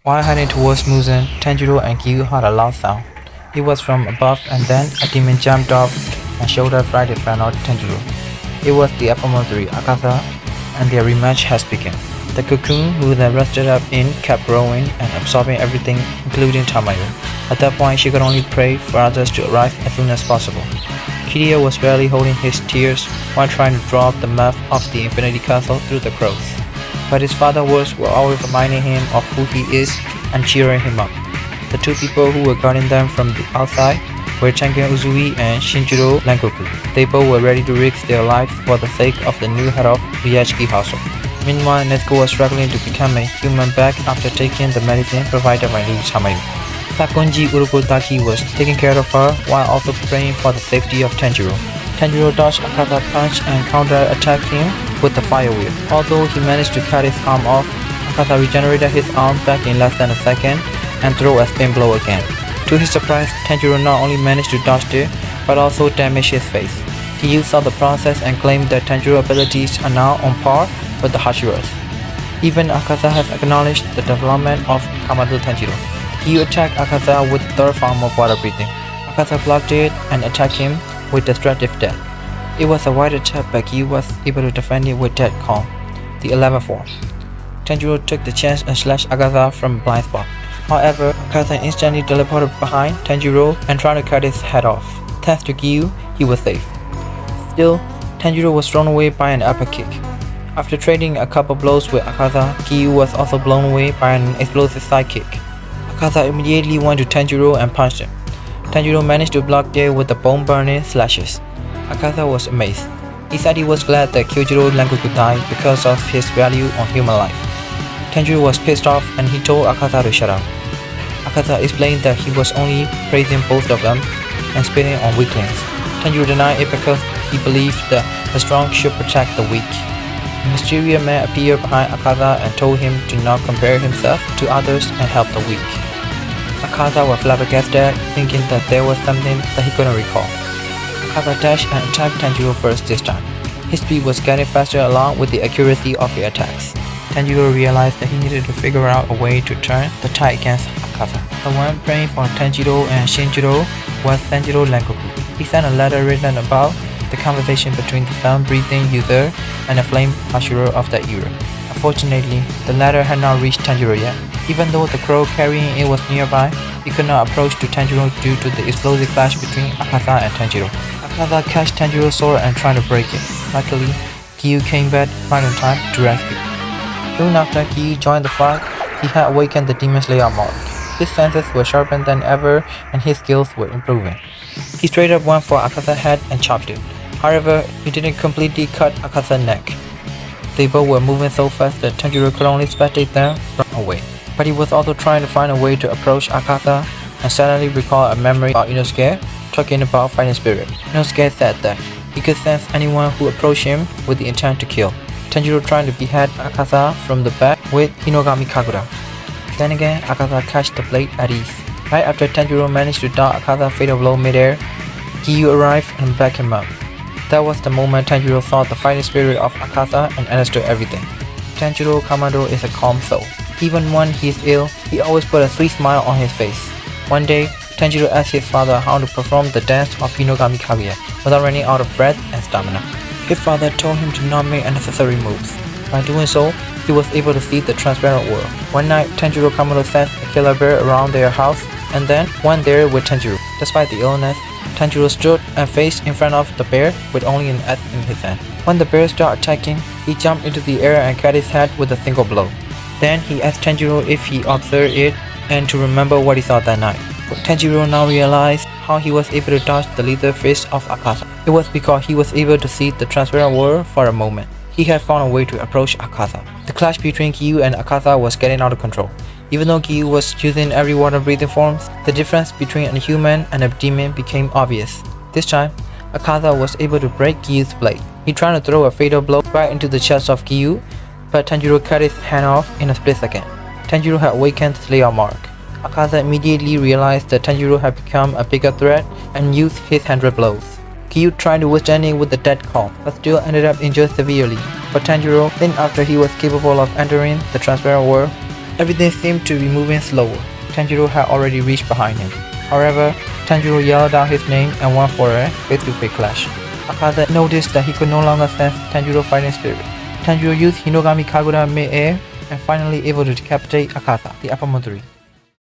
While heading towards Muzan, Tanjiro and Gyu heard a loud sound. It was from above, and then a demon jumped off and shoulder frightened Fernand Tanjiro. It was the Apple 3 Akaza, and their rematch has begun. The cocoon Muzan rested up in kept growing and absorbing everything, including Tamayo. At that point, she could only pray for others to arrive as soon as possible. Kiria was barely holding his tears while trying to draw the map of the Infinity Castle through the crows. But his father's words were always reminding him of who he is and cheering him up. The two people who were guarding them from the outside were Tengen Uzui and Shinjiro Rengoku. They both were ready to risk their lives for the sake of the new head of Miyazaki household. Meanwhile, Nezuko was struggling to become a human back after taking the medicine provided by Niru Tamayo. Sakonji Urukotaki was taking care of her while also praying for the safety of Tanjiro. Tanjiro dodged Akaza's punch and counter-attacked him with the fire wheel. Although he managed to cut his arm off, Akaza regenerated his arm back in less than a second and threw a spin blow again. To his surprise, Tanjiro not only managed to dodge it, but also damaged his face. He saw the process and claimed that Tanjiro's abilities are now on par with the Hashiras. Even Akaza has acknowledged the development of Kamado Tanjiro. He attacked Akaza with the third form of water breathing. Akaza blocked it and attacked him with destructive death. It was a wide attack, but he was able to defend it with Dead Calm, the 11th form. Tanjiro took the chance and slashed Akaza from a blind spot. However, Akaza instantly teleported behind Tanjiro and tried to cut his head off. Thanks to Gyu, he was safe. Still, Tanjiro was thrown away by an upper kick. After trading a couple blows with Akaza, Gyu was also blown away by an explosive side kick. Akaza immediately went to Tanjiro and punched him. Tanjiro managed to block it with the bone-burning slashes. Akaza was amazed. He said he was glad that Kyojiro Rengoku died because of his value on human life. Tanjiro was pissed off and he told Akaza to shut up. Akaza explained that he was only praising both of them and spitting on weaklings. Tanjiro denied it because he believed that the strong should protect the weak. A mysterious man appeared behind Akaza and told him to not compare himself to others and help the weak. Akaza was flabbergasted, thinking that there was something that he couldn't recall. Akaza dashed and attacked Tanjiro first this time. His speed was getting faster along with the accuracy of the attacks. Tanjiro realized that he needed to figure out a way to turn the tide against Akaza. The one praying for Tanjiro and Shinjiro was Tanjiro Rengoku. He sent a letter written about the conversation between the sun-breathing user and the flame Hashira of that era. Unfortunately, the letter had not reached Tanjiro yet. Even though the crow carrying it was nearby, he could not approach to Tanjiro due to the explosive clash between Akaza and Tanjiro. Akaza catched Tanjiro's sword and tried to break it. Luckily, Gyu came back right in time to rescue. Soon after Gyu joined the fight, he had awakened the Demon Slayer mark. His senses were sharpened than ever and his skills were improving. He straight up went for Akaza's head and chopped it. However, he didn't completely cut Akaza's neck. They both were moving so fast that Tanjiro could only spectate them from away. But he was also trying to find a way to approach Akaza and suddenly recalled a memory about Inosuke talking about fighting spirit. Inosuke said that he could sense anyone who approached him with the intent to kill. Tanjiro tried to behead Akaza from the back with Hinogami Kagura. Then again, Akaza catched the blade at ease. Right after Tanjiro managed to dodge Akaza's fatal blow midair, Gyu arrived and backed him up. That was the moment Tanjiro saw the fighting spirit of Akaza and understood everything. Tanjiro Kamado is a calm soul. Even when he is ill, he always put a sweet smile on his face. One day, Tanjiro asked his father how to perform the dance of Hinogami Kaguya without running out of breath and stamina. His father told him to not make unnecessary moves. By doing so, he was able to see the transparent world. One night, Tanjiro Kamado sensed a killer bear around their house and then went there with Tanjiro. Despite the illness, Tanjiro stood and faced in front of the bear with only an axe in his hand. When the bear started attacking, he jumped into the air and cut his head with a single blow. Then he asked Tanjiro if he observed it and to remember what he saw that night. Tanjiro now realized how he was able to dodge the lethal fist of Akaza. It was because he was able to see the transparent world for a moment. He had found a way to approach Akaza. The clash between Gyu and Akaza was getting out of control. Even though Gyu was using every water-breathing forms, the difference between a human and a demon became obvious. This time, Akaza was able to break Gyu's blade. He tried to throw a fatal blow right into the chest of Gyu, but Tanjiro cut his hand off in a split second. Tanjiro had awakened the Slayer mark. Akaza immediately realized that Tanjiro had become a bigger threat and used his 100 blows. Gyu tried to withstand it with the dead calm, but still ended up injured severely. For Tanjiro, then after he was capable of entering the transparent world, Everything seemed to be moving slower. Tanjiro had already reached behind him. However, Tanjiro yelled out his name and went for a face-to-face clash. Akaza noticed that he could no longer sense Tanjiro's fighting spirit. Tanjiro used Hinogami Kagura mid-air and finally able to decapitate Akaza, the uppermost 3.